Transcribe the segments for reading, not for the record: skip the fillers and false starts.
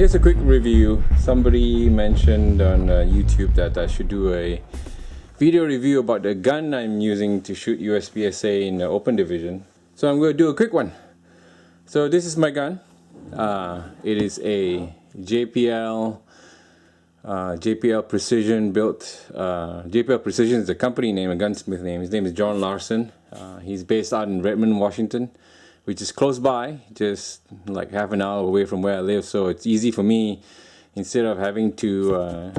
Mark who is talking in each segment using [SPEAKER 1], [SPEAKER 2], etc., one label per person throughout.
[SPEAKER 1] Here's a quick review. Somebody mentioned on YouTube that I should do a video review about the gun I'm using to shoot USPSA in the Open Division. So I'm going to do a quick one. So this is my gun. It is a JPL Precision built. JPL Precision is the company name, a gunsmith name. His name is John Larson. He's based out in Redmond, Washington, which is close by, just like half an hour away from where I live. So it's easy for me, instead of having to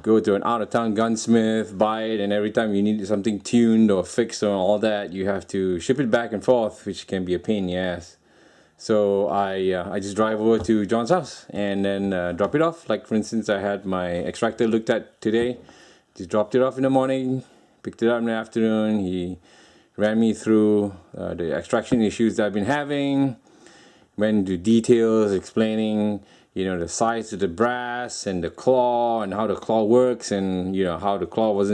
[SPEAKER 1] go to an out-of-town gunsmith, buy it, and every time you need something tuned or fixed or all that, you have to ship it back and forth, which can be a pain in the ass. So I just drive over to John's house and then drop it off. Like for instance, I had my extractor looked at today. Just dropped it off in the morning, picked it up in the afternoon. He ran me through the extraction issues that I've been having, went into details explaining, you know, the size of the brass and the claw and how the claw works, and you know how the claw was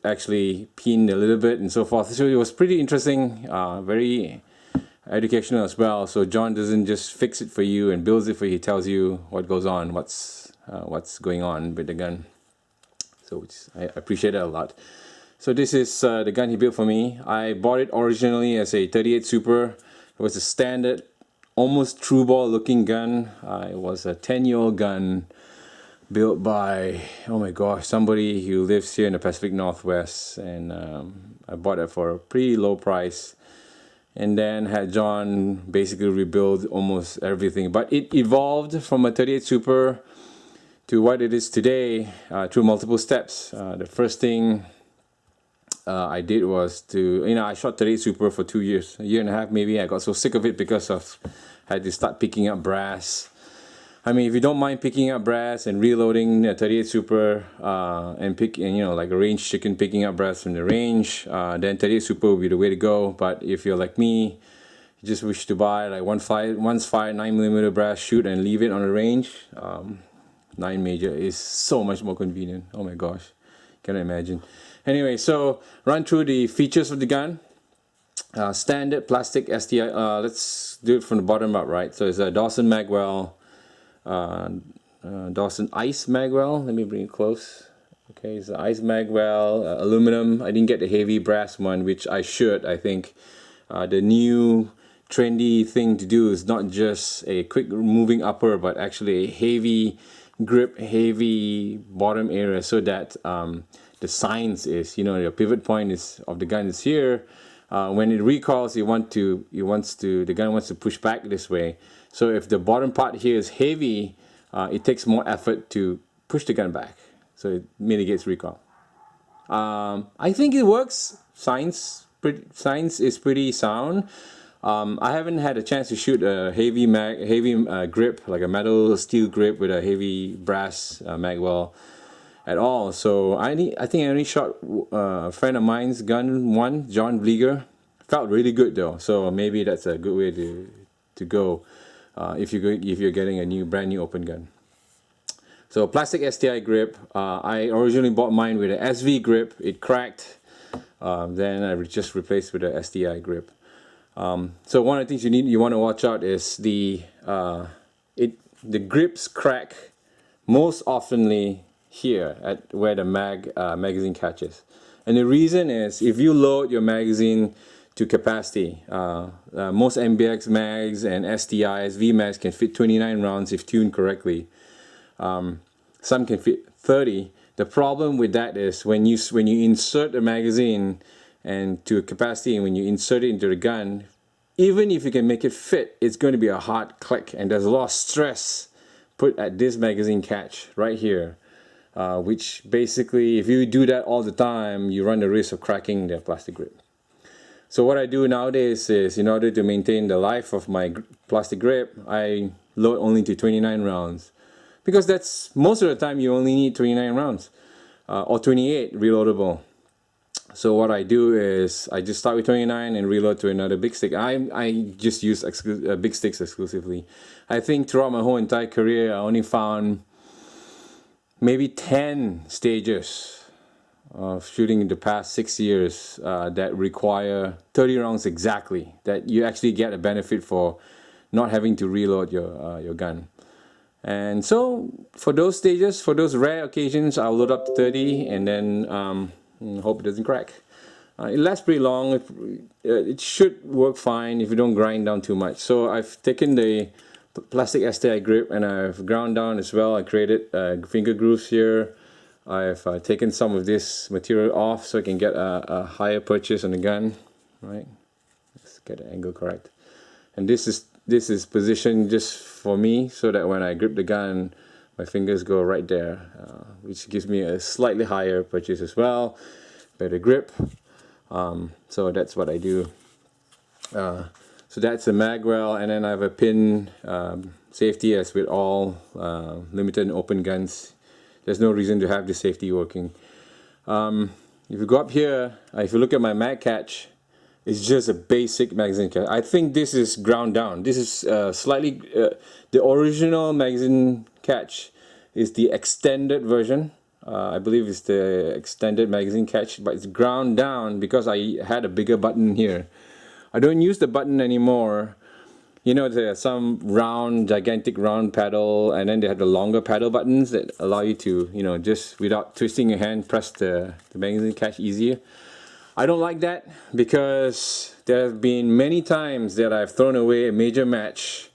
[SPEAKER 1] actually pinned a little bit and so forth. So it was pretty interesting, very educational as well. So John doesn't just fix it for you and builds it for you. He tells you what goes on, what's going on with the gun. So I appreciate that a lot. So this is the gun he built for me. I bought it originally as a 38 Super. It was a standard, almost true ball looking gun. It was a 10-year-old gun built by, oh my gosh, somebody who lives here in the Pacific Northwest. And I bought it for a pretty low price. And then had John basically rebuild almost everything. But it evolved from a 38 Super to what it is today through multiple steps. The first thing I did was I shot 38 Super for 2 years, a year and a half maybe. I got so sick of it because I had to start picking up brass. I mean, if you don't mind picking up brass and reloading a 38 Super and like a range chicken picking up brass from the range, then 38 Super will be the way to go. But if you're like me, you just wish to buy like once fired 9mm brass, shoot and leave it on the range, 9 major is so much more convenient. Oh my gosh, cannot imagine. Anyway, so run through the features of the gun. Standard plastic STI. Let's do it from the bottom up, right? So it's a Dawson Magwell, Dawson Ice Magwell. Let me bring it close. Okay, it's the Ice Magwell, aluminum. I didn't get the heavy brass one, which I should. I think the new trendy thing to do is not just a quick moving upper, but actually a heavy grip, heavy bottom area, so that the science is, your pivot point of the gun is here. When it recoils, the gun wants to push back this way. So if the bottom part here is heavy, it takes more effort to push the gun back. So it mitigates recoil. I think it works. Science is pretty sound. I haven't had a chance to shoot a heavy grip, like a metal steel grip with a heavy brass magwell at all. So I think I only shot a friend of mine's gun once, John Vlieger. Felt really good though, so maybe that's a good way to go if you're getting a brand new open gun. So plastic STI grip. I originally bought mine with a SV grip. It cracked. Then I just replaced with a STI grip. So one of the things you want to watch out is the grips crack most oftenly here at where the magazine catches. And the reason is, if you load your magazine to capacity, most MBX mags and STIs, VMAGs can fit 29 rounds if tuned correctly. Some can fit 30. The problem with that is when you insert a magazine and to a capacity, and when you insert it into the gun, even if you can make it fit, it's going to be a hard click, and there's a lot of stress put at this magazine catch right here. Which basically, if you do that all the time, you run the risk of cracking the plastic grip. So what I do nowadays is, in order to maintain the life of my plastic grip, I load only to 29 rounds. Because that's, most of the time you only need 29 rounds, or 28 reloadable. So what I do is, I just start with 29 and reload to another big stick. I just use big sticks exclusively. I think throughout my whole entire career, I only found maybe 10 stages of shooting in the past 6 years that require 30 rounds exactly, that you actually get a benefit for not having to reload your gun. And so for those stages, for those rare occasions, I'll load up to 30 and then hope it doesn't crack. It lasts pretty long. It should work fine if you don't grind down too much. So I've taken the plastic Sti Grip and I've ground down as well. I created finger grooves here. I've taken some of this material off so I can get a higher purchase on the gun. Right? Let's get the angle correct. And this is positioned just for me so that when I grip the gun, my fingers go right there, which gives me a slightly higher purchase as well, better grip. So that's what I do. So that's the mag well, and then I have a pin safety as with all limited and open guns. There's no reason to have the safety working. If you go up here, if you look at my mag catch, it's just a basic magazine catch. I think this is ground down. This is slightly, the original magazine catch is the extended version. I believe it's the extended magazine catch, but it's ground down because I had a bigger button here. I don't use the button anymore. You know, there are some round, gigantic round paddle, and then they have the longer paddle buttons that allow you to, you know, just without twisting your hand, press the magazine catch easier. I don't like that because there have been many times that I've thrown away a major match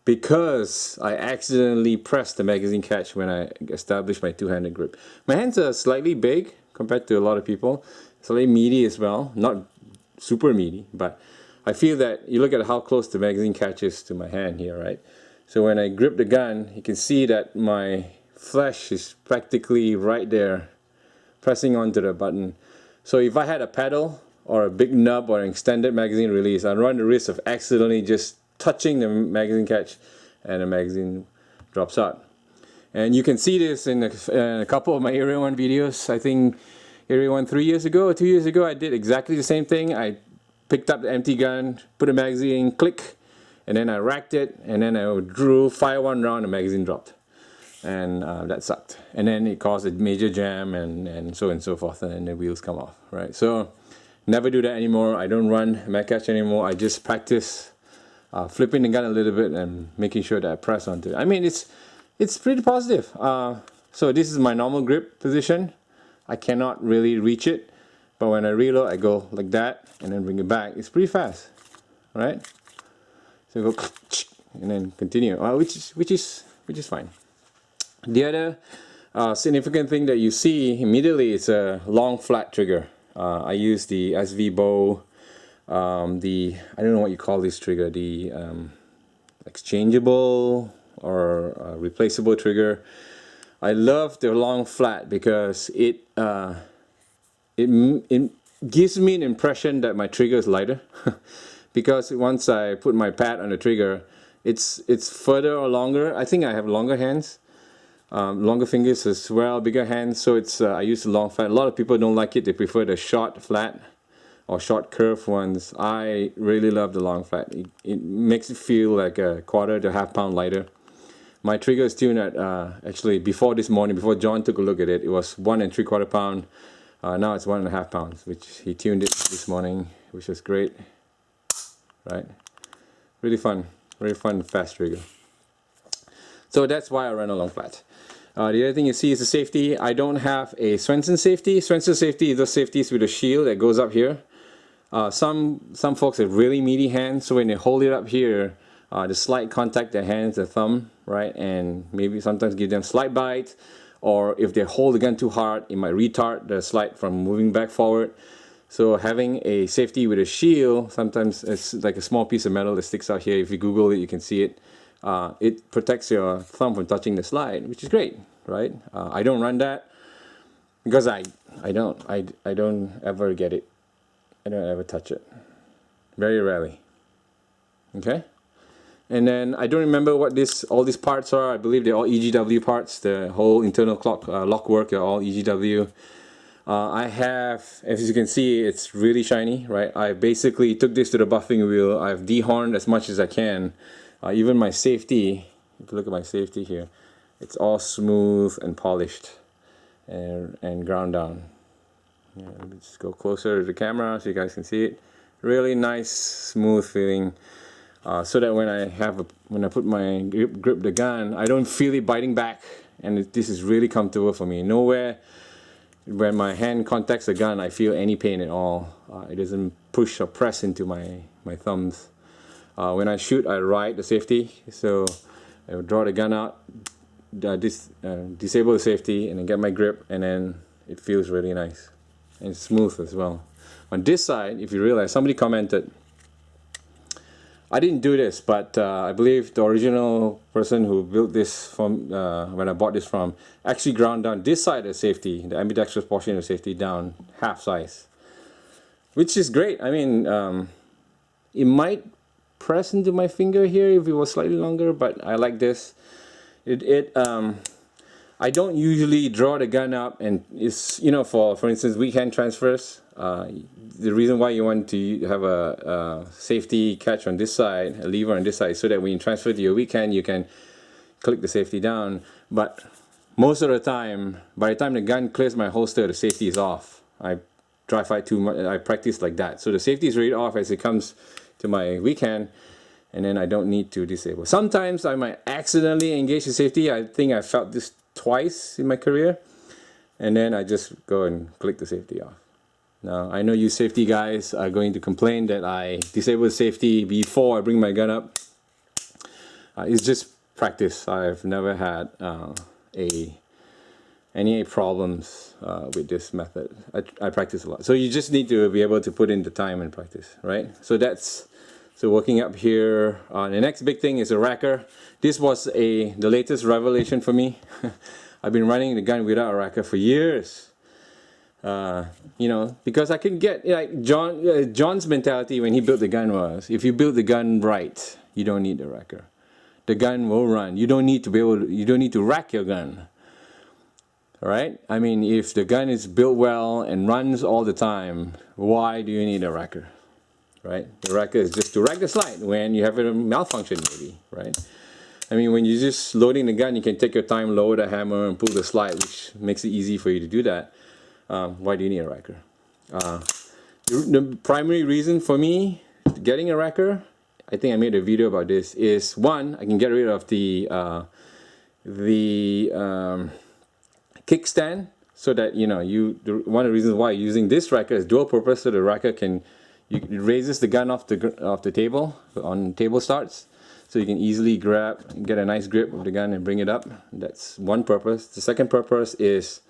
[SPEAKER 1] because I accidentally pressed the magazine catch when I established my two-handed grip. My hands are slightly big compared to a lot of people, slightly meaty as well, not super meaty, but I feel that you look at how close the magazine catch is to my hand here, right? So when I grip the gun, you can see that my flesh is practically right there, pressing onto the button. So if I had a paddle or a big nub or an extended magazine release, I'd run the risk of accidentally just touching the magazine catch and the magazine drops out. And you can see this in a couple of my Area 1 videos. I think Area 1 3 years ago or 2 years ago, I did exactly the same thing. I picked up the empty gun, put a magazine, click, and then I racked it, and then I drew, fire one round, the magazine dropped. And that sucked. And then it caused a major jam and so forth, and then the wheels come off, right? So never do that anymore. I don't run mag catch anymore. I just practice flipping the gun a little bit and making sure that I press onto it. I mean, it's pretty positive. So this is my normal grip position. I cannot really reach it, but when I reload, I go like that and then bring it back. It's pretty fast, right? So go and then continue, which is fine. The other significant thing that you see immediately is a long flat trigger. I use the SV bow, I don't know what you call this trigger, the exchangeable or replaceable trigger. I love the long flat because it gives me an impression that my trigger is lighter. Because once I put my pad on the trigger, it's further or longer. I think I have longer hands. Longer fingers as well, bigger hands, so I use the long flat. A lot of people don't like it, they prefer the short flat or short curved ones. I really love the long flat. It makes it feel like a quarter to half pound lighter. My trigger is tuned at, actually before this morning, before John took a look at it, it was 1 3/4 pound. Now it's 1 1/2 pounds, which he tuned it this morning, which was great, right? Really fun, very fun, fast trigger. So that's why I run a long flat. The other thing you see is the safety. I don't have a Swenson safety. Swenson safety is those safeties with a shield that goes up here. Some folks have really meaty hands, so when they hold it up here, the slight contact their hands, their thumb, right, and maybe sometimes give them slight bites, or if they hold the gun too hard, it might retard the slide from moving back forward. So having a safety with a shield, sometimes it's like a small piece of metal that sticks out here. If you Google it, you can see it. It protects your thumb from touching the slide, which is great, right? I don't run that because I don't ever get it. I don't ever touch it. Very rarely. Okay? And then I don't remember what all these parts are. I believe they're all EGW parts. The whole internal lock work are all EGW. I have, as you can see, it's really shiny, right? I basically took this to the buffing wheel. I've dehorned as much as I can. Even my safety, if you look at my safety here, it's all smooth and polished and ground down. Yeah, let me just go closer to the camera so you guys can see it. Really nice, smooth feeling. so that when I put my grip the gun, I don't feel it biting back, and this is really comfortable for me. Nowhere when my hand contacts the gun I feel any pain at all. It doesn't push or press into my thumbs. When I shoot, I ride the safety, so I will draw the gun out, disable the safety, and then get my grip, and then it feels really nice and smooth as well. On this side, if you realize, somebody commented, I didn't do this, but I believe the original person who built this from when I bought this from actually ground down this side of the safety, the ambidextrous portion of the safety, down half size, which is great. I mean, it might press into my finger here if it was slightly longer, but I like this. I don't usually draw the gun up, and it's, you know, for instance, weak hand transfers. The reason why you want to have a safety catch on this side, a lever on this side, so that when you transfer to your weak hand, you can click the safety down. But most of the time, by the time the gun clears my holster, the safety is off. I dry fight too much. I practice like that, so the safety is right off as it comes to my weak hand, and then I don't need to disable. Sometimes I might accidentally engage the safety. I think I felt this twice in my career, and then I just go and click the safety off. Now, I know you safety guys are going to complain that I disable the safety before I bring my gun up. It's just practice. I've never had any problems with this method. I practice a lot. So you just need to be able to put in the time and practice, right? So working up here. The next big thing is a racker. This was the latest revelation for me. I've been running the gun without a racker for years. You know, because I can get, like John's mentality when he built the gun was, if you build the gun right, you don't need the racker. The gun will run. You don't need to rack your gun. All right? I mean, if the gun is built well and runs all the time, why do you need a racker? Right? The racker is just to rack the slide when you have a malfunction, maybe, right? I mean, when you're just loading the gun, you can take your time, lower the hammer, and pull the slide, which makes it easy for you to do that. Why do you need a racker? The primary reason for me getting a racker, I think I made a video about this, is one, I can get rid of the kickstand, so that, you know, one of the reasons why you're using this racker is dual purpose, so the racker it raises the gun off the table on table starts, so you can easily get a nice grip of the gun and bring it up. That's one purpose. The second purpose is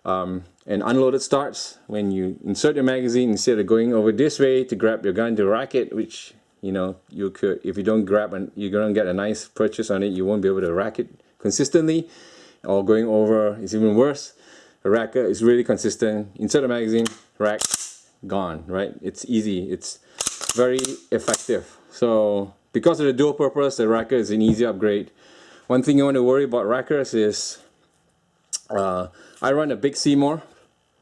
[SPEAKER 1] an unloaded starts. When you insert your magazine, instead of going over this way to grab your gun to rack it, which, you know, you could, if you don't grab and you're gonna get a nice purchase on it, you won't be able to rack it consistently, or going over is even worse. A racker is really consistent. Insert the magazine, rack, gone, right? It's easy. It's very effective. So because of the dual purpose, the racker is an easy upgrade. One thing you want to worry about rackers is I run a big Seymour,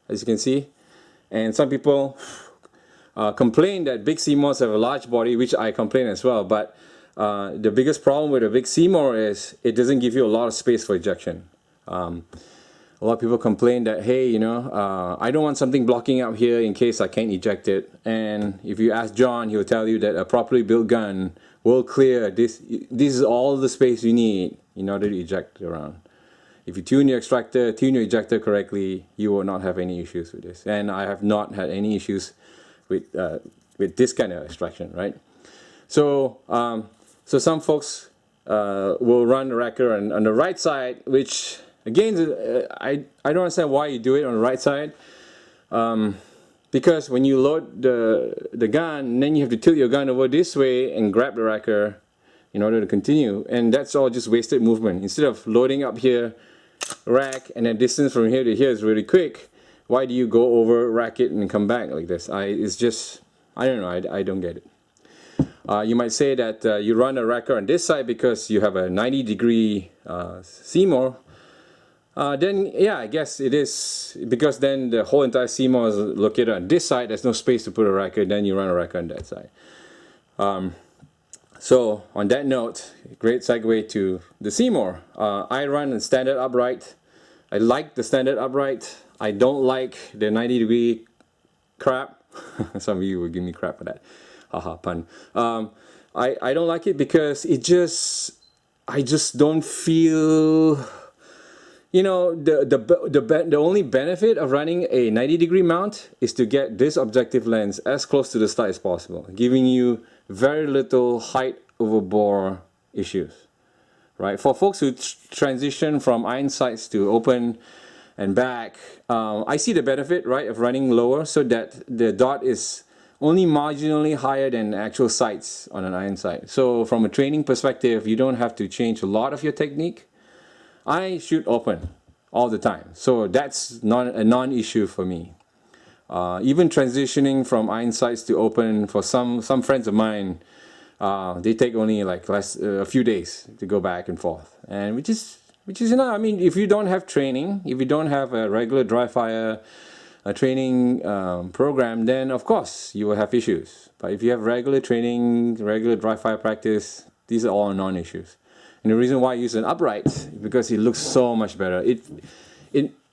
[SPEAKER 1] as you can see, and some people complain that big Seymours have a large body, which I complain as well, but the biggest problem with a big Seymour is it doesn't give you a lot of space for ejection. A lot of people complain that, hey, you know, I don't want something blocking up here in case I can't eject it. And if you ask John, he'll tell you that a properly built gun will clear this. This is all the space you need in order to eject around. If you tune your extractor, tune your ejector correctly, you will not have any issues with this. And I have not had any issues with this kind of extraction, right? So, so some folks will run the racker on the right side, which again, I don't understand why you do it on the right side. Because when you load the gun, then you have to tilt your gun over this way and grab the racker in order to continue. And that's all just wasted movement. Instead of loading up here, rack, and then distance from here to here is really quick, why do you go over, rack it, and come back like this? It's just, I don't know, I don't get it. You might say that you run a racker on this side because you have a 90-degree Seymour. Then, yeah, I guess it is, because then the whole entire Seymour is located on this side. There's no space to put a racker. Then you run a racker on that side. So, on that note, great segue to the Seymour. I run a standard upright. I like the standard upright. I don't like the 90-degree crap. Some of you will give me crap for that. Haha, pun. I don't like it because I just don't feel, the only benefit of running a 90-degree mount is to get this objective lens as close to the star as possible, giving you very little height over bore issues, right? For folks who transition from iron sights to open and back, I see the benefit, right, of running lower so that the dot is only marginally higher than actual sights on an iron sight. So from a training perspective, you don't have to change a lot of your technique. I shoot open all the time, so that's not a non-issue for me. Even transitioning from iron sights to open, for some friends of mine, they take only like a few days to go back and forth, and which is I mean, if you don't have training, if you don't have a regular dry fire training program, then of course you will have issues. But if you have regular training, regular dry fire practice, these are all non-issues. And the reason why I use an upright is because it looks so much better.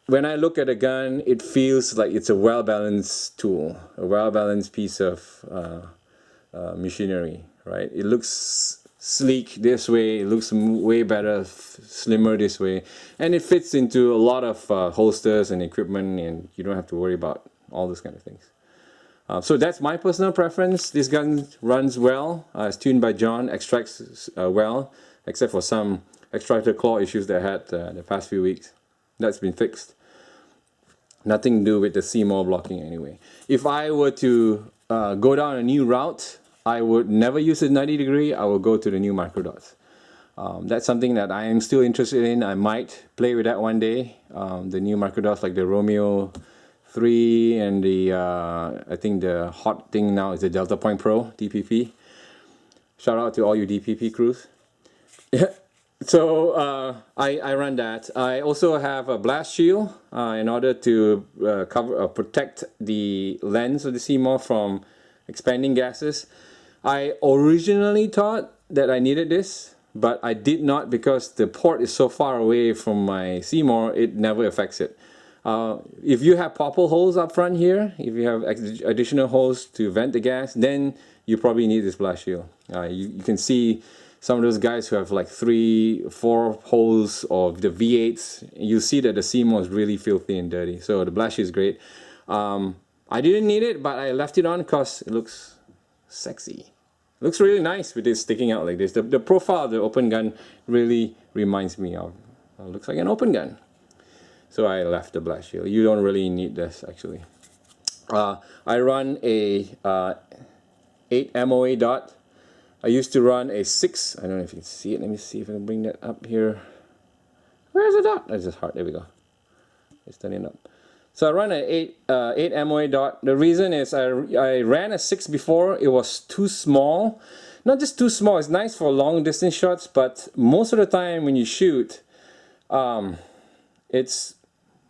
[SPEAKER 1] When I look at a gun, it feels like it's a well-balanced tool, a well-balanced piece of machinery, right? It looks sleek this way, it looks way better, slimmer this way, and it fits into a lot of holsters and equipment, and you don't have to worry about all those kind of things. So that's my personal preference. This gun runs well, it's tuned by John, extracts well, except for some extractor claw issues that I had the past few weeks. That's been fixed. Nothing to do with the C-more blocking anyway. If I were to go down a new route, I would never use a 90 degree, I will go to the new micro dots. That's something that I am still interested in. I might play with that one day. The new micro dots like the Romeo 3 and the, I think the hot thing now is the Delta Point Pro DPP. Shout out to all you DPP crews. So I run that. I also have a blast shield in order to protect the lens of the C-more from expanding gases. I originally thought that I needed this, but I did not because the port is so far away from my C-more, it never affects it. If you have popple holes up front here, if you have additional holes to vent the gas, then you probably need this blast shield. You can see some of those guys who have like 3-4 holes of the V8s, you see that the C-more is really filthy and dirty. So the blast shield is great. I didn't need it, but I left it on because it looks sexy. It looks really nice with this sticking out like this. The profile of the open gun really reminds me of, looks like an open gun. So I left the blast shield. You don't really need this actually. I run a 8 MOA dot. I used to run a 6. I don't know if you can see it. Let me see if I can bring that up here. Where's the dot? That's just hard. There we go. It's turning up. So I run an 8 MOA dot. The reason is I ran a 6 before. It was too small. Not just too small. It's nice for long distance shots, but most of the time when you shoot, it's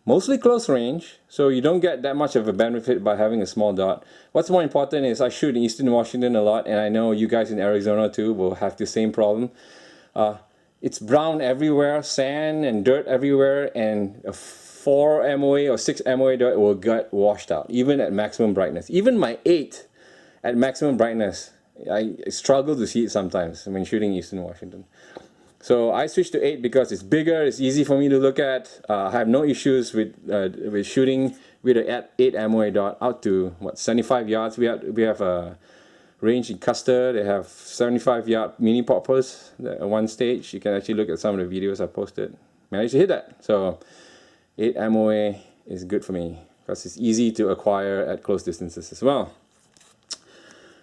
[SPEAKER 1] mostly close range, so you don't get that much of a benefit by having a small dot. What's more important is I shoot in Eastern Washington a lot, and I know you guys in Arizona too will have the same problem. It's brown everywhere, sand and dirt everywhere, and a 4 MOA or 6 MOA dot will get washed out, even at maximum brightness. Even my 8 at maximum brightness, I struggle to see it sometimes when shooting Eastern Washington. So I switched to 8 because it's bigger, it's easy for me to look at. I have no issues with shooting with an 8 MOA dot out to, 75 yards. We have a range in Custer. They have 75-yard mini poppers at one stage. You can actually look at some of the videos I posted. Managed to hit that. So 8 MOA is good for me because it's easy to acquire at close distances as well.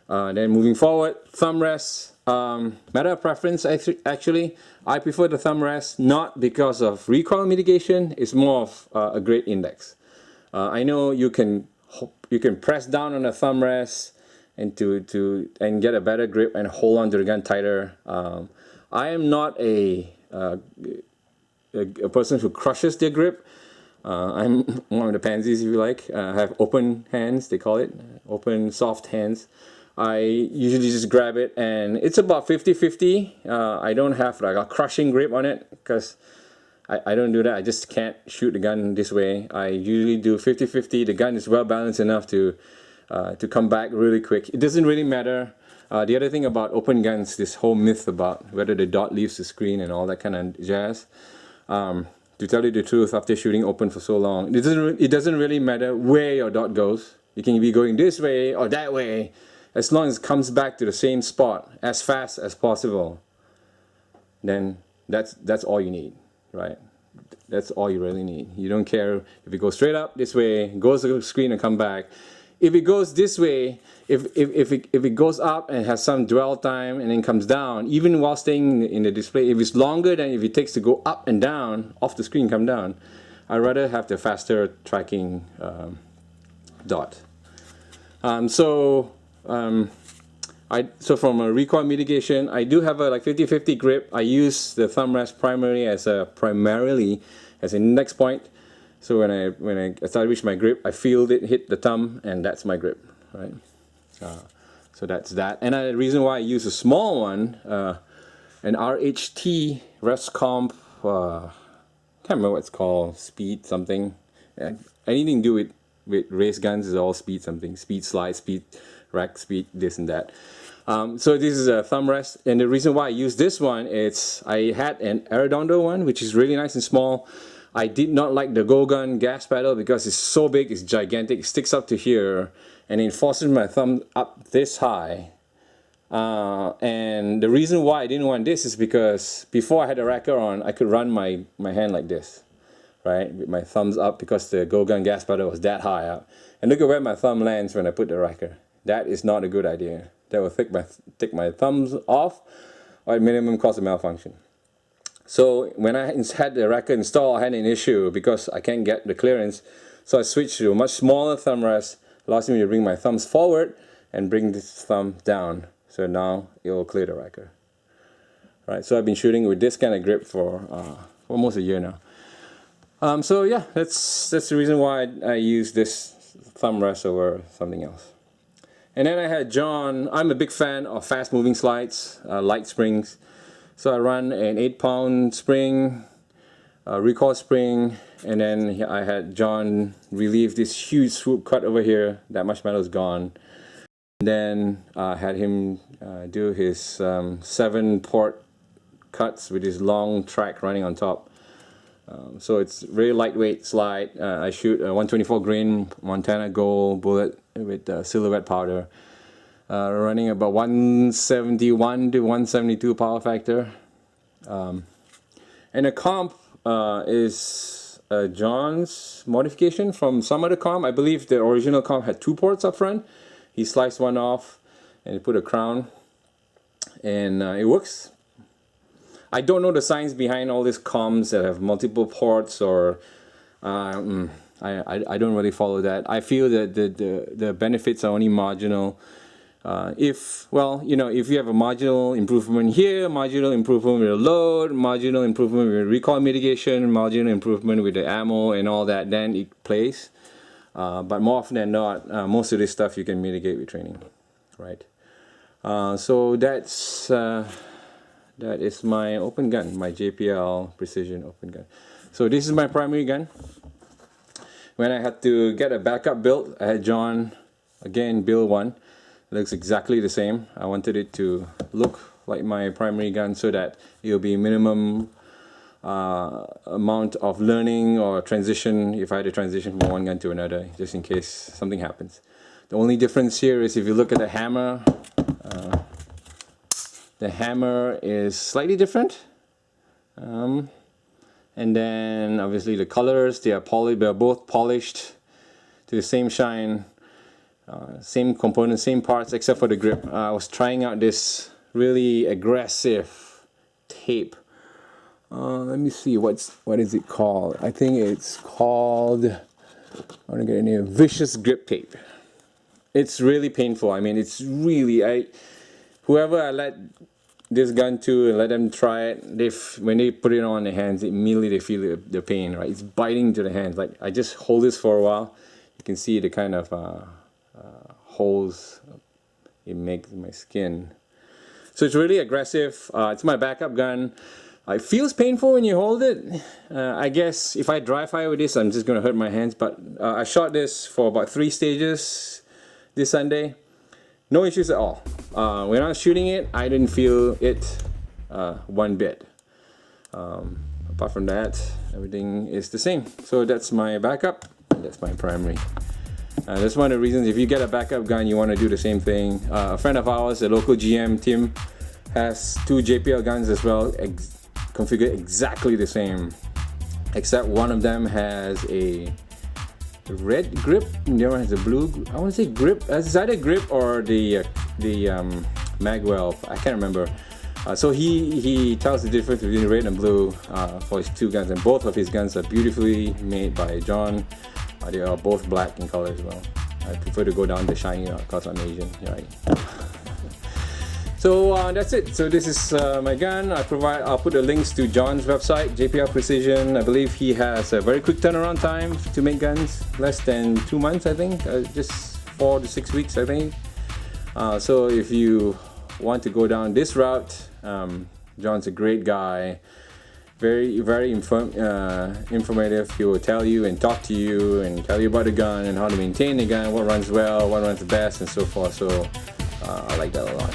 [SPEAKER 1] Then moving forward, thumb rest. Matter of preference actually. I prefer the thumb rest, not because of recoil mitigation. It's more of a great index. I know you can press down on the thumb rest and get a better grip and hold on to the gun tighter. I am not a person who crushes their grip. I'm one of the pansies, if you like. I have open hands, they call it, open soft hands. I usually just grab it, and it's about 50-50. I don't have like a crushing grip on it because I don't do that. I just can't shoot the gun this way. I usually do 50-50. The gun is well balanced enough to come back really quick. It doesn't really matter The other thing about open guns, this whole myth about whether the dot leaves the screen and all that kind of jazz. To tell you the truth, after shooting open for so long, it doesn't really matter where your dot goes. You can be going this way or that way, as long as it comes back to the same spot as fast as possible. Then that's all you need, right? That's all you really need. You don't care if it goes straight up this way, goes to the screen and come back. If it goes this way, if it goes up and has some dwell time and then comes down, even while staying in the display, if it's longer than if it takes to go up and down, off the screen, come down, I'd rather have the faster tracking dot. So from a recoil mitigation, I do have a like 50-50 grip. I use the thumb rest primarily as an index point. So when I start to reach my grip, I feel it hit the thumb, and that's my grip, right? So that's that. And the reason why I use a small one, an RHT rest comp, can't remember what it's called, speed something. Anything to do with race guns is all speed something, speed slide, speed rack, speed this and that. So this is a thumb rest, and the reason why I use this one is I had an Arredondo one, which is really nice and small. I did not like the Go Gun gas pedal because it's so big, it's gigantic, it sticks up to here, and it forces my thumb up this high. And the reason why I didn't want this is because before I had the racker on, I could run my hand like this, right, with my thumbs up, because the Go Gun gas pedal was that high up. And look at where my thumb lands when I put the racker. That is not a good idea. That will take my thumbs off, or at minimum cause a malfunction. So when I had the racker installed, I had an issue because I can't get the clearance. So I switched to a much smaller thumb rest, allows me to bring my thumbs forward and bring this thumb down. So now it will clear the racker. Right, so I've been shooting with this kind of grip for almost a year now. So yeah, that's the reason why I use this thumb rest over something else. And then I had John. I'm a big fan of fast moving slides, light springs. So I run an 8-pound spring, recoil spring, and then I had John relieve this huge swoop cut over here. That much metal is gone. And then I had him do his 7-port cuts with his long track running on top. So it's really lightweight slide. I shoot a 124 grain Montana Gold bullet with silhouette powder. Running about 171 to 172 power factor. And the comp is John's modification from some other comp. I believe the original comp had 2 ports up front. He sliced one off and he put a crown, and it works. I don't know the science behind all these comps that have multiple ports, or I don't really follow that. I feel that the benefits are only marginal. If you have a marginal improvement here, marginal improvement with the load, marginal improvement with recoil mitigation, marginal improvement with the ammo and all that, then it plays. But more often than not, most of this stuff you can mitigate with training, right? So that is my open gun, my JPL Precision open gun. So this is my primary gun. When I had to get a backup build, I had John again build one. It looks exactly the same. I wanted it to look like my primary gun so that it will be minimum amount of learning or transition if I had to transition from one gun to another, just in case something happens. The only difference here is if you look at the hammer is slightly different. And then obviously the colors, they're both polished to the same shine. Same components, same parts, except for the grip. I was trying out this really aggressive tape. Let me see, what is it called? I think it's called, I want to get a name, Vicious Grip Tape. It's really painful. I mean, it's really, whoever I let this gun to and let them try it, when they put it on their hands, immediately they feel the pain, right? It's biting to the hands. Like, I just hold this for a while. You can see the kind of holes it makes in my skin. So it's really aggressive. It's my backup gun. It feels painful when you hold it. I guess if I dry fire with this, I'm just going to hurt my hands. But I shot this for about 3 stages this Sunday. no issues at all. When I was shooting it, I didn't feel it one bit. Apart from that, everything is the same. So that's my backup, and that's my primary. That's one of the reasons if you get a backup gun, you want to do the same thing. A friend of ours, a local GM, Tim, has 2 JPL guns as well, configured exactly the same, except one of them has a red grip, the other one has a blue. I want to say grip. It's either grip or the magwell. I can't remember. So he tells the difference between red and blue for his 2 guns, and both of his guns are beautifully made by John. They are both black in color as well. I prefer to go down the shiny because I'm Asian, right? So that's it. So this is my gun. I'll put the links to John's website, JPL Precision. I believe he has a very quick turnaround time to make guns, less than 2 months, I think, just 4 to 6 weeks, I think. So if you want to go down this route, John's a great guy. Very, very informative. He will tell you and talk to you and tell you about the gun and how to maintain the gun, what runs well, what runs the best, and so forth. So I like that a lot.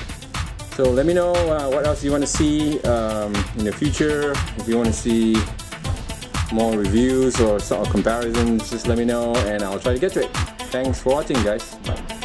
[SPEAKER 1] So let me know what else you want to see in the future. If you want to see more reviews or sort of comparisons, just let me know and I'll try to get to it. Thanks for watching, guys. Bye.